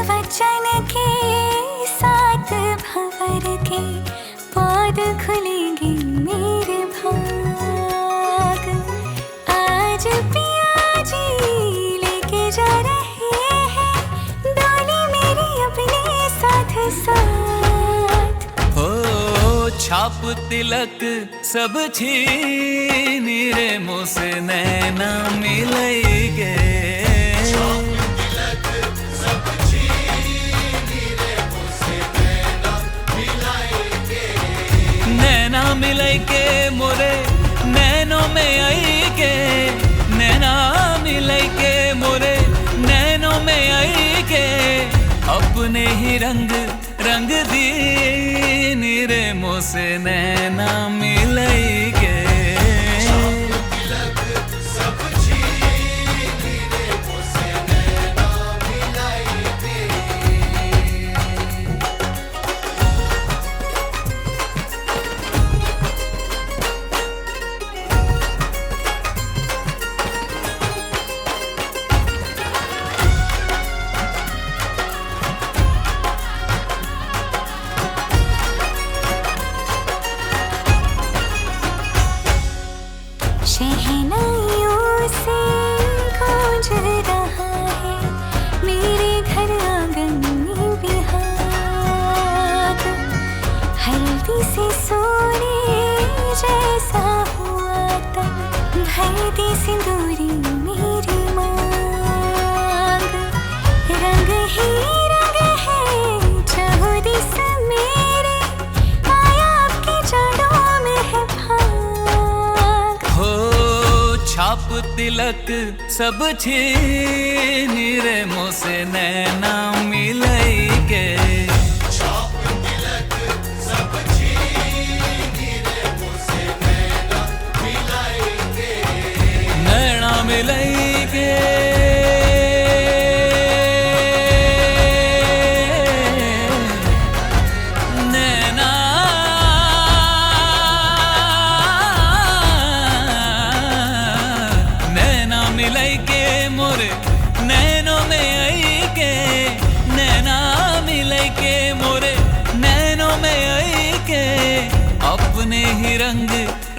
वचन के साथ भंवर के पौध खुलेंगे मेरे भाग। आज पिया जी लेके जा रहे हैं डोली मेरी अपने साथ साथ। हो छाप तिलक सब छीन रे मुँह से नैना मिलेंगे। नैना मिलेंगे मोरे नैनों में आएंगे। नैना मिलेंगे मोरे नैनों में आएंगे। अपने ही रंग रंग दीन रे मुँह से नैना मिलेंगे। शहनाइयों से गूंज रहा है मेरे घर आंगन में बिहार। हल्दी से सोने जैसा हुआ तब भर दे सिंदूरी मेरी मांग। रंग ही रंग है चाहो दिस मेरे आया आपकी जड़ों में है भाग। छाप तिलक सब छीन रे मुँह से नैना मिलेंगे। छाप तिलक सब छीन रे मुँह से नैना मिलेंगे। नैना मिलेंगे। मिलेंगे मोरे नैनों में आएंगे। नैना मिलेंगे मोरे नैनों में आएंगे। अपने ही रंग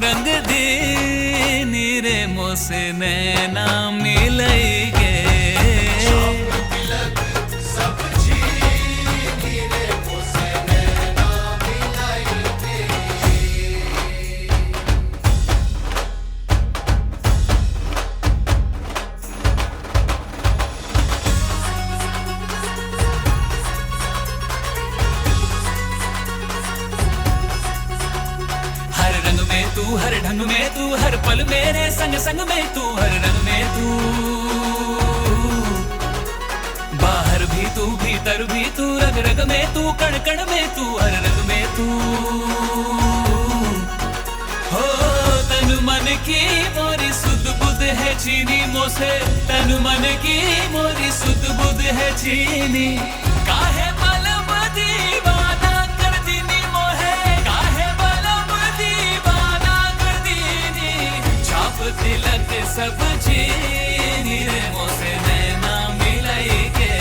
रंग दीन रे मुँह से नैना मिलेंगे। तू हर ढंग में तू हर पल मेरे संग संग में तू हर रंग में तू। बाहर भी तू भीतर भी तू रग रग में तू कण कण में तू हर रंग में तू। हो तन मन की मोरी सुध बुध है चीनी मोसे। तन मन की मोरी सुध बुध है चीनी। काहे पलम दीवाना कर दीनी मोहे। काहे पलम दीवाना कर दीनी। छाप तिलक सब छीन रे मुँह से नैना मिलेंगे।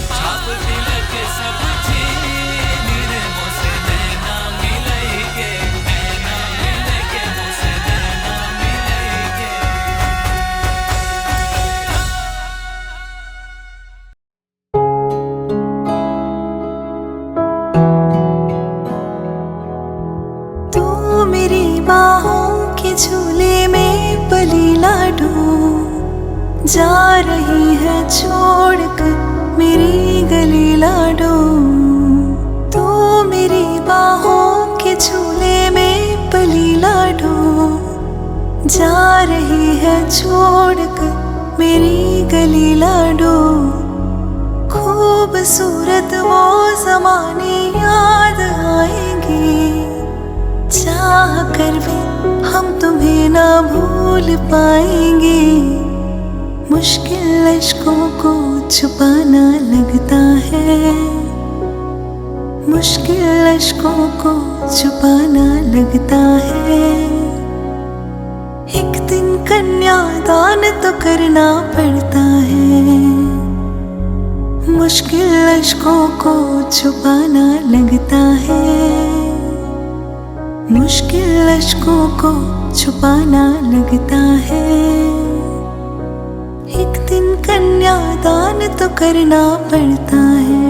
छाप तिलक सब छीन रे मुँह से नैना मिलेंगे। नैना मिलेंगे मुँह से नैना मिलेंगे। तू मेरी बाहों के झूले में पली लाडो जा रही है छोड़कर मेरी गली लाडो। तू मेरी बाहों के झूले में पली लाडो जा रही है छोड़कर मेरी गली लाडो। खूबसूरत वो ज़माने याद आएंगे। चाह कर भी हम तुम्हें ना भूल पाएंगे। मुश्किल अश्कों को छुपाना लगता है। मुश्किल अश्कों को छुपाना लगता है। एक दिन कन्यादान तो करना पड़ता है। मुश्किल अश्कों को छुपाना लगता है, मुश्किल अश्कों को छुपाना लगता है। एक दिन कन्यादान तो करना पड़ता है,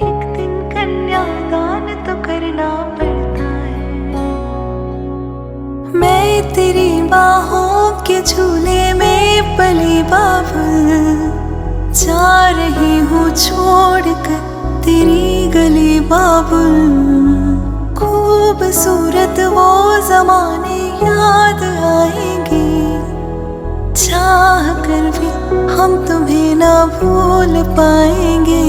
एक दिन कन्यादान तो करना पड़ता है। मैं तेरी बाहों के झूले में पली बाबुल, जा रही हूँ छोड़कर तेरी गली बाबुल। खूबसूरत वो ज़माने याद आएंगे, चाह कर भी हम तुम्हें ना भूल पाएंगे।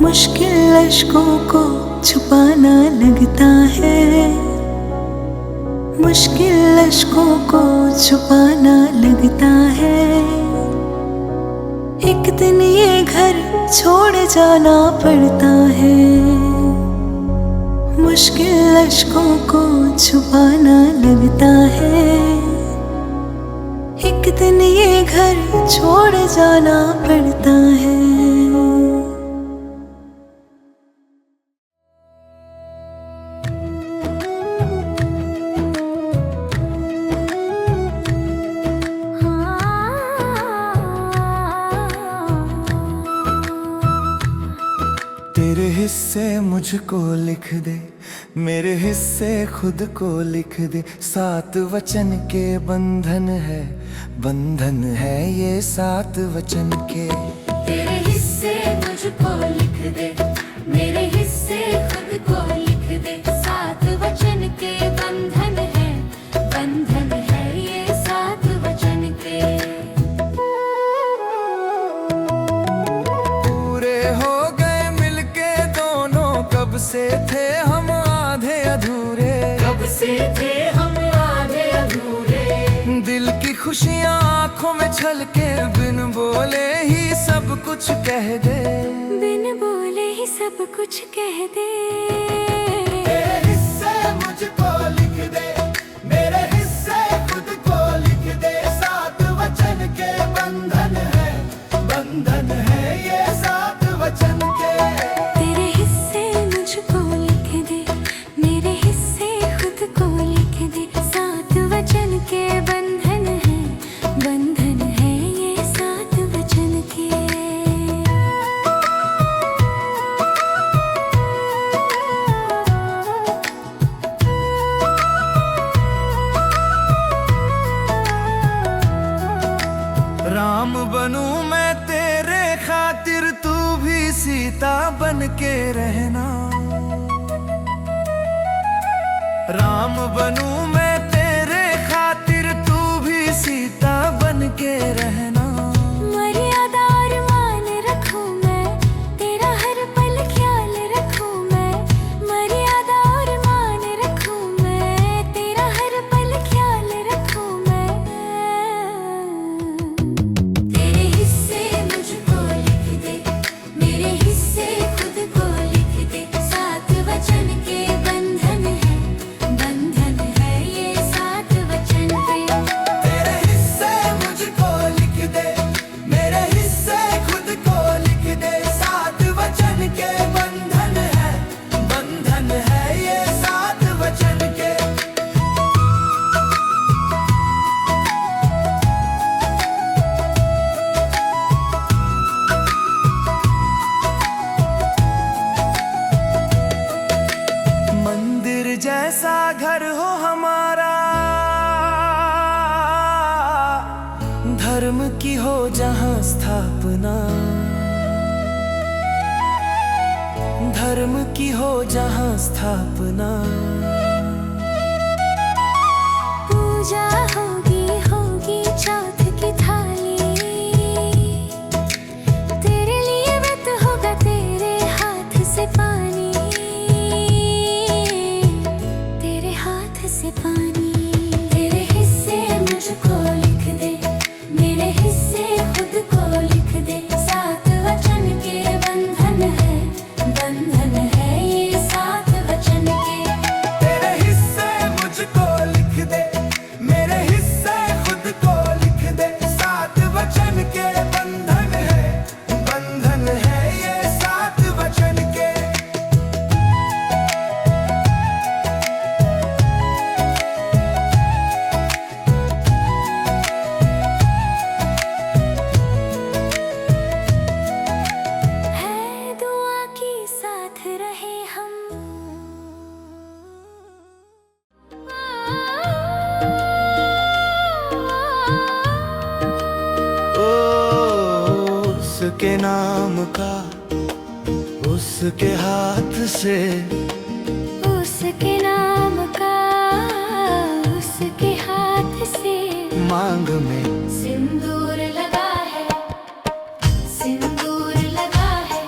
मुश्किल अश्कों को छुपाना लगता है, मुश्किल अश्कों को छुपाना लगता है। एक दिन ये घर छोड़ जाना पड़ता है, मुश्किल अश्कों को छुपाना लगता है। एक दिन ये घर छोड़ जाना पड़ता है। तेरे हिस्से मुझको लिख दे, मेरे हिस्से खुद को लिख दे। 7 वचन के बंधन है, बंधन है ये 7 वचन के। तेरे हिस्से मुझको लिख दे, मेरे हिस्से खुद को लिख दे। 7 वचन के बंधन है, बंधन है ये 7 वचन के। पूरे हो गए मिलके दोनों, कब से थे हम आधे अधूरे, कब से थे हम आधे अधूरे। दिल की खुशियाँ आंखों में छलके, बिन बोले ही सब कुछ कह दे, बिन बोले ही सब कुछ कह दे। तेरे हिस्से मुझको लिख दे, मेरे हिस्से खुद को लिख दे। 7 वचन के बंधन है, बंधन है ये 7 वचन के। तेरे हिस्से मुझको लिख दे, मेरे हिस्से खुद को लिख दे। 7 वचन के बंधन है, बंधन है ये 7 वचन के। राम बनूं मैं तेरे खातिर, तू भी सीता बन के रहना। राम बनूं मैं तेरे खातिर, तू भी सीता बन के रहना। मर्यादा और मान रखूं मैं, तेरा हर पल ख्याल रखूं मैं। मर्यादा और मान रखूं मैं, तेरा हर पल ख्याल रखूं मैं। तेरे हिस्से मुझको लिख दे, मेरे हिस्से खुद को लिख दे। 7 वचन के बंधन है, बंधन है ये 7 वचन के। तेरे हिस्से मुझको लिख दे, मेरे हिस्से खुद को लिख दे। 7 वचन के बंधन है, बंधन है ये 7 वचन के। मंदिर जैसा घर हो हमारा, धर्म की हो जहाँ स्थापना, धर्म की हो जहाँ स्थापना। पूजा होगी होगी चौथ की थाली, तेरे लिए व्रत होगा तेरे हाथ से पानी, तेरे हाथ से पानी। तेरे हिस्से मुझको लिख दे, मेरे हिस्से खुद को लिख दे। 7 वचन के बंधन है, बंधन है ये 7 वचन के। बंधन है ये सात वचन के। है दुआ की साथ रहे हम। उसके नाम का उसके हाथ से, उसके नाम का उसके हाथ से मांग में सिंदूर लगा है, सिंदूर लगा है,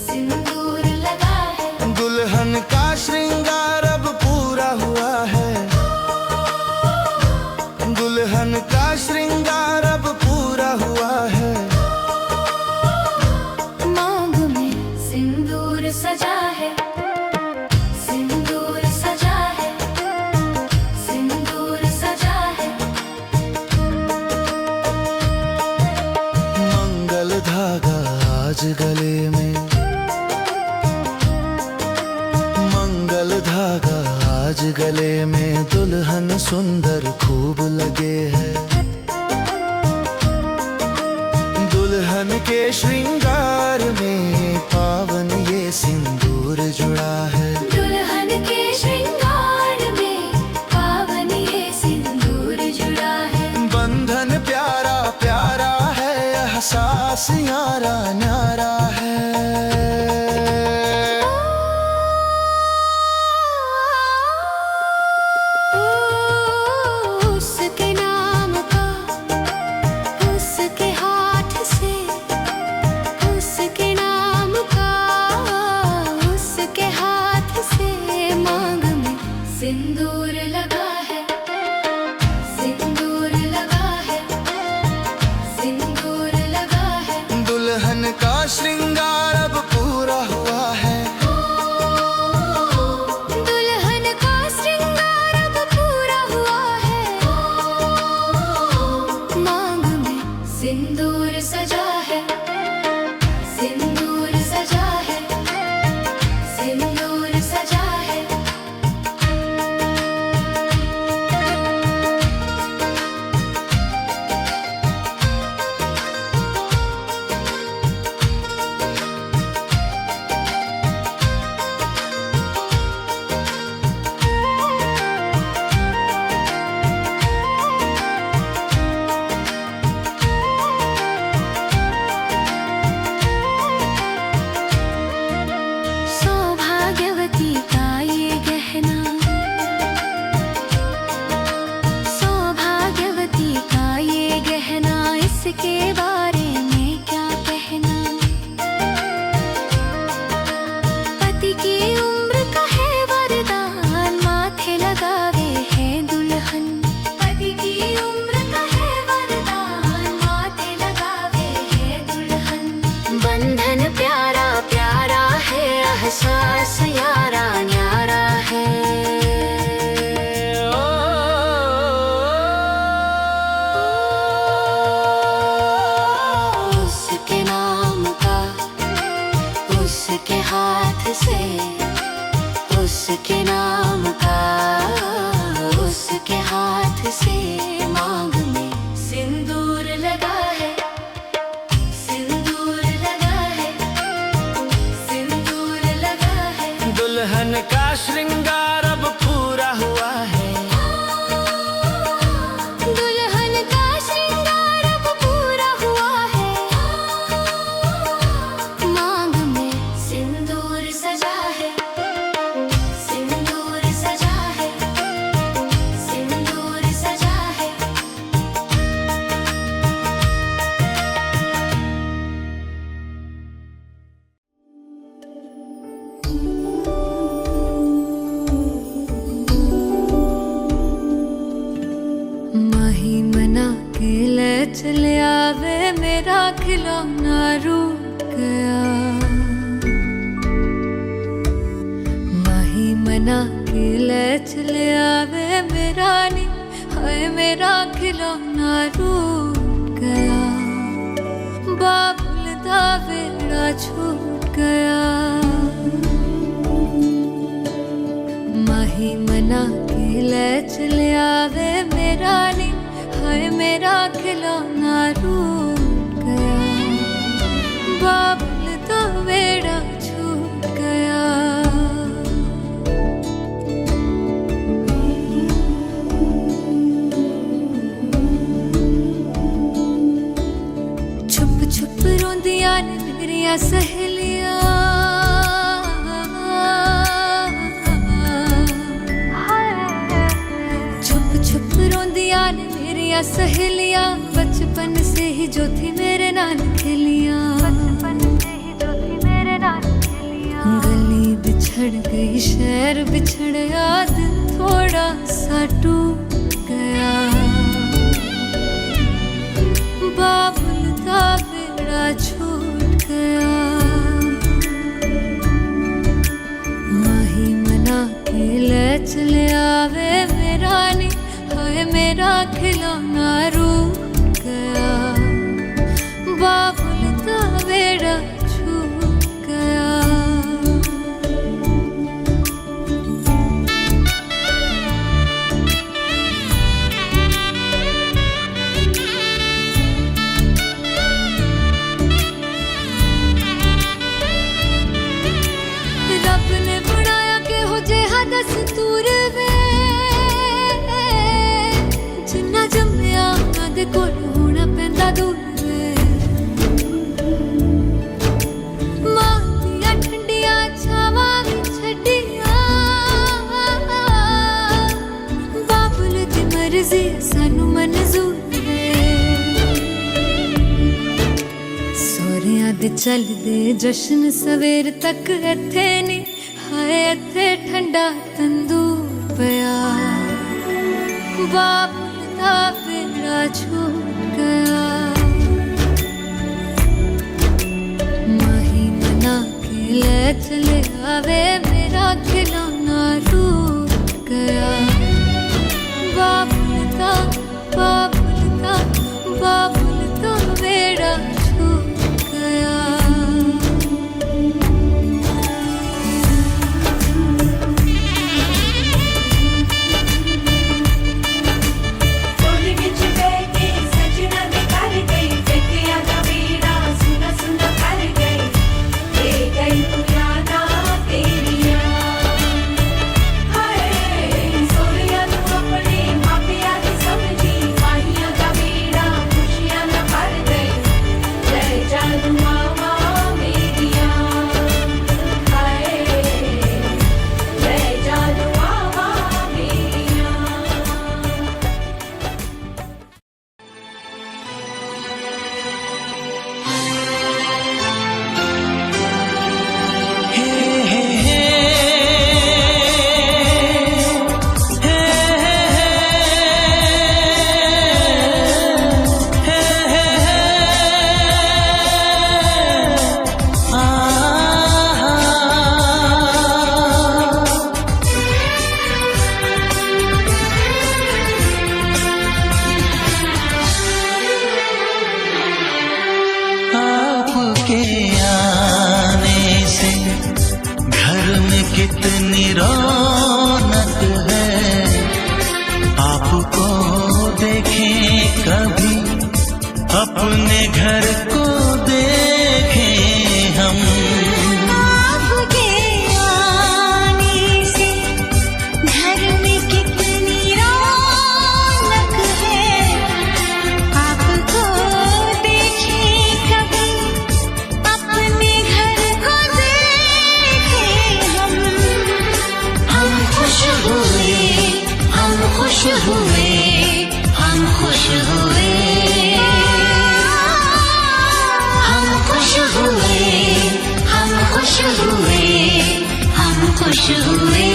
सिंदूर लगा है। दुल्हन का श्रृंगार अब पूरा हुआ है, दुल्हन का श्रृंगार अब पूरा हुआ है। मांग में सिंदूर सजा है, सिंदूर सजा है, सिंदूर सजा है। मंगल धागा आज गले में, मंगल धागा आज गले में, दुल्हन सुंदर खूब लगे है। दुल्हन के श्रृंगार में पावन ये सिंदूर जुड़ा है। दुल्हन के श्रृंगार में पावन ये सिंदूर जुड़ा है। बंधन प्यारा प्यारा है, एहसास न्यारा न्यारा है। उसके नाम का उसके हाथ से, उसके नाम का उसके हाथ से मांग में सिंदूर लगा है, सिंदूर लगा है, सिंदूर लगा है। दुल्हन का श्रृंगार अब पूरा हुआ है, दुल्हन का श्रृंगार अब पूरा हुआ है। मांग में सिंदूर सजा है, सिंदूर सजा है, सिंदूर सजा है। सौभाग्यवती का ये गहना, सौभाग्यवती का ये गहना, इसके बारे में क्या कहना। पति की उम्र का है वरदान, माथे लगावे है दुल्हन। पति की उम्र का है वरदान, माथे लगावे है दुल्हन। बंधन प्यारा प्यारा है, एहसास यारा न्यारा है। उसके नाम का उसके हाथ से, उसके नाम का उसके हाथ से मांग में सिंदूर लगा है, सिंदूर लगा है, सिंदूर लगा है। दुल्हन का श्रृंगार अब पूरा हुआ है, दुल्हन का श्रृंगार अब पूरा हुआ है। मांग में सिंदूर सजा है, सिंदूर सजा है, सिंदूर सजा है। माही मना के ले चले आवे, मेरा खिलौना रूठ गया। माही मना के ले चले आवे, मेरा नी हाय मेरा खिलौना रूठ गया। बाबुल दा छूट गया। माही मना के ले चले आवे मेरा नी, हाय मेरा खिलौना रूठ गया। बाबुल तो बेड़ा छूट गया। छुप छुप रोंदियां ने मेरिया सहेलियां, छुप छुप रोंदियां ने मेरिया सहेलियां, बचपन से ही जो थी मेरे नाल खेलियां। गली बिछड़ गई, शहर बिछड़ गया, दिल थोड़ा सा टूट गया। बाबुल का बेड़ा छूट गया। माही मना के ले चले आवे मेरा नी, हाय मेरा खिलौना रूठ गया। बाबुल का बेड़ा छूट गया। रब ने बनाया के हो जे हदस तूर वे, जिन्ना जम्मिया उन्हां दे कोल होना पैंदा दूर वे। मां दियां ठंडियां छावां भी छड्डियां, बाबुल दी मर्जी सानू मंजूर वे। सोहरियां दे चलदे जश्न सवेर तक इत्थे नी, हाय इत्थे ठंडा तंदूर पिया। बाबुल दा बेड़ा छूट गया। माही मना के ले चले आवे मेरा खिलौना रूठ गया। बाबुल दा बेड़ा छूट गया। सोनी बिच बैठी सजना दे घर गई, बेटिया दा वीड़ा सुन सुन कर गई। ले गई तू यादा तेरिया, हाय सोनिया तू अपने मापिया दी समझी। माहिया दा वीड़ा खुशियां न भर गई। ले जा तू मामा मेरिया, हाय ले जा तू मामा मेरिया। आपके आने से घर में कितनी रौनक है। आपको देखें कभी, अपने घर को देखें हम। आपके आने से घर में कितनी रौनक है। आपको देखें कभी, अपने घर को देखें हम। हम खुश हुए, हम खुश हुए, हम खुश हुए, हम खुश हुए, हम खुश हुए, हम खुश हुए।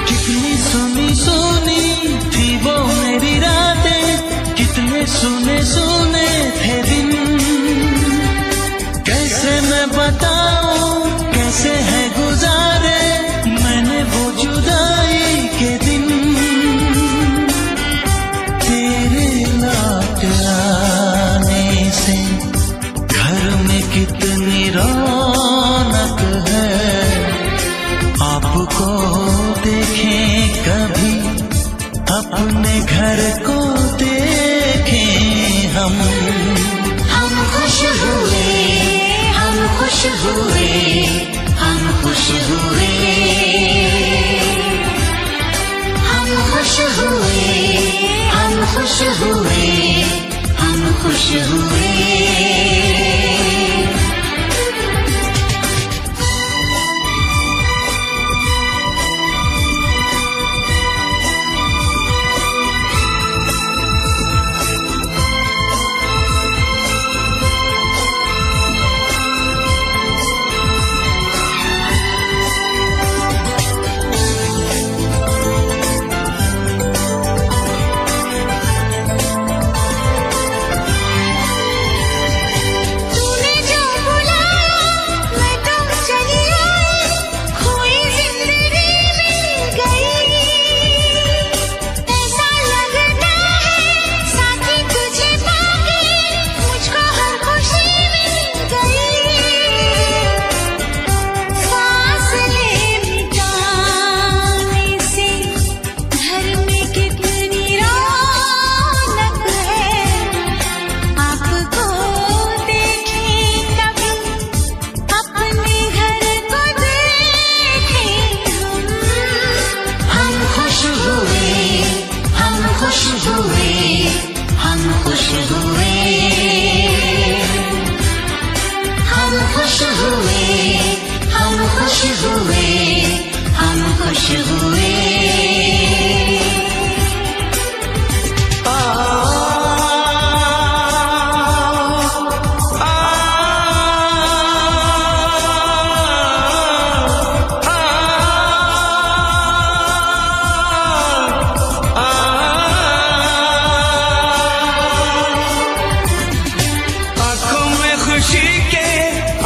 कितनी सुनी सुनी थी वो मेरी रात, सुने सुने थे दिन, कैसे मैं बताऊं कैसे है गुजारे मैंने वो जुदाई के दिन। तेरे लौट आने से घर में कितनी रौनक है, आपको देखें कभी अपने घर को देखें हम खुश हुए, हम खुश हुए, हम खुश हुए, हम खुश हुए, हम खुश हुए, हम खुश हुए।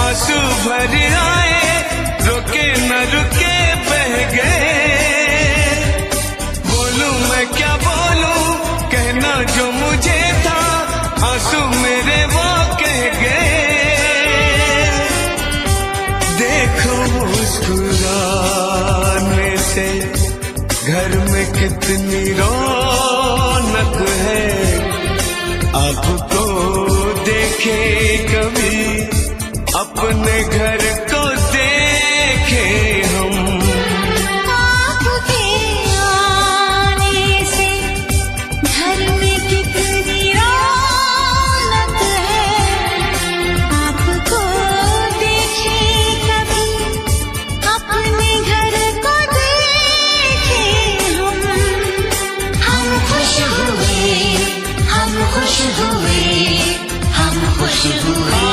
आंसू भर आए, रुके न रुके बह गए। बोलूं मैं क्या बोलूं, कहना जो मुझे था, आंसू मेरे वो कह गए। देखो मुस्कुराने से घर में कितनी रौनक है, आपको देखे कभी अपने घर को देखे हम। आपके आने से घर में कितनी रौनक है, आपको देखे कभी अपने घर को देखे हम। हम खुश हुए, हम खुश हुए, हम खुश हुए।